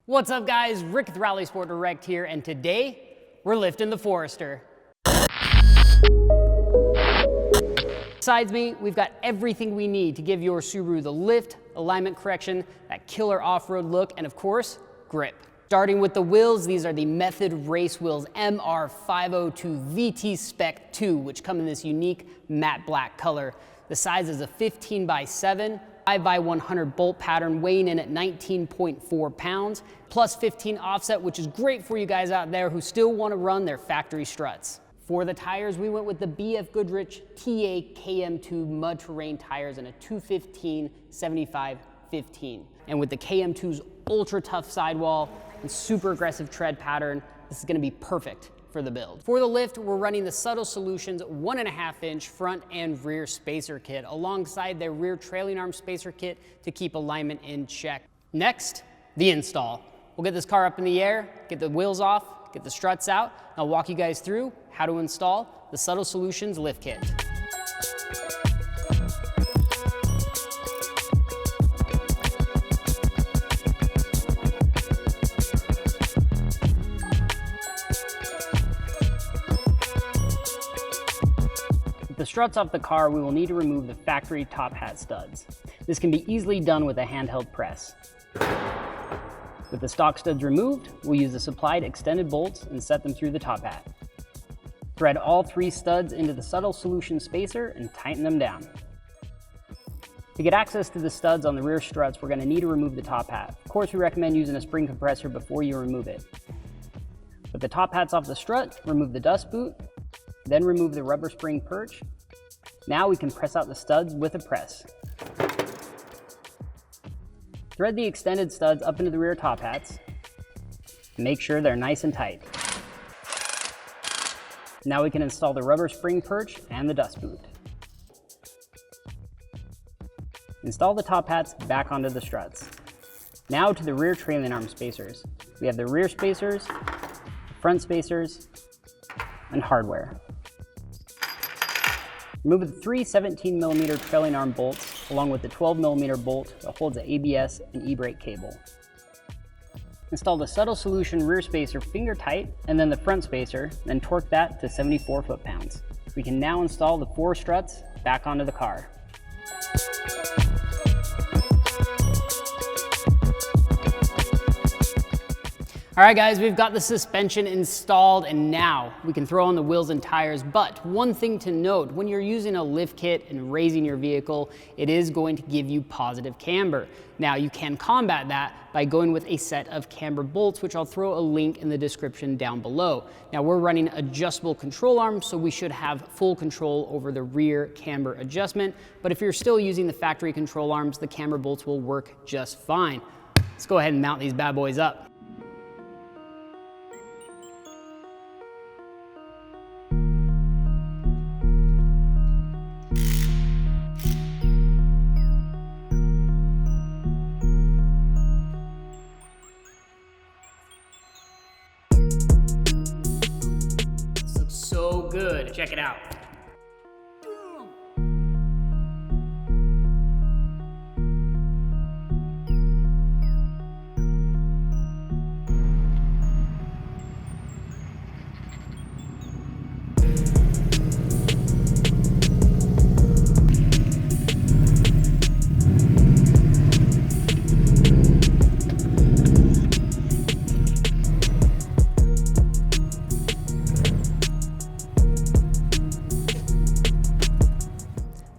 What's up guys, Rick with RallySport Direct here, and today we're lifting the Forester. Besides me, we've got everything we need to give your Subaru the lift, alignment correction, that killer off-road look, and of course, grip. Starting with the wheels, these are the Method Race Wheels MR502 VT Spec 2, which come in this unique matte black color. The size is a 15x7, 5x100 bolt pattern, weighing in at 19.4 pounds, plus 15 offset, which is great for you guys out there who still want to run their factory struts. For the tires, we went with the BF Goodrich TA KM2 Mud Terrain tires in a 215/75/15. And with the KM2's ultra tough sidewall and super aggressive tread pattern, this is going to be perfect for the build. For the lift, we're running the Subtle Solutions 1.5-inch front and rear spacer kit alongside their rear trailing arm spacer kit to keep alignment in check. Next, the install. We'll get this car up in the air, get the wheels off, get the struts out, and I'll walk you guys through how to install the Subtle Solutions lift kit. With the struts off the car, we will need to remove the factory top hat studs. This can be easily done with a handheld press. With the stock studs removed, we'll use the supplied extended bolts and set them through the top hat. Thread all 3 studs into the Subtle Solution spacer and tighten them down. To get access to the studs on the rear struts, we're going to need to remove the top hat. Of course, we recommend using a spring compressor before you remove it. With the top hats off the strut, remove the dust boot, then remove the rubber spring perch. Now we can press out the studs with a press. Thread the extended studs up into the rear top hats and make sure they're nice and tight. Now we can install the rubber spring perch and the dust boot. Install the top hats back onto the struts. Now to the rear trailing arm spacers. We have the rear spacers, front spacers, and hardware. Remove the 3 17mm trailing arm bolts along with the 12mm bolt that holds the ABS and e-brake cable. Install the Subtle Solution rear spacer finger tight and then the front spacer, then torque that to 74 foot-pounds. We can now install the 4 struts back onto the car. All right guys, we've got the suspension installed and now we can throw on the wheels and tires, but one thing to note, when you're using a lift kit and raising your vehicle, it is going to give you positive camber. Now you can combat that by going with a set of camber bolts, which I'll throw a link in the description down below. Now we're running adjustable control arms, so we should have full control over the rear camber adjustment, but if you're still using the factory control arms, the camber bolts will work just fine. Let's go ahead and mount these bad boys up. So good. Check it out.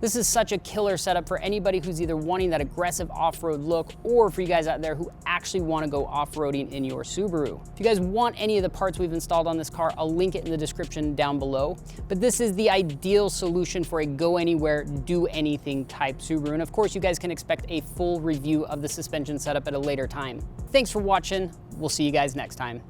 This is such a killer setup for anybody who's either wanting that aggressive off-road look or for you guys out there who actually want to go off-roading in your Subaru. If you guys want any of the parts we've installed on this car, I'll link it in the description down below. But this is the ideal solution for a go anywhere, do anything type Subaru. And of course, you guys can expect a full review of the suspension setup at a later time. Thanks for watching. We'll see you guys next time.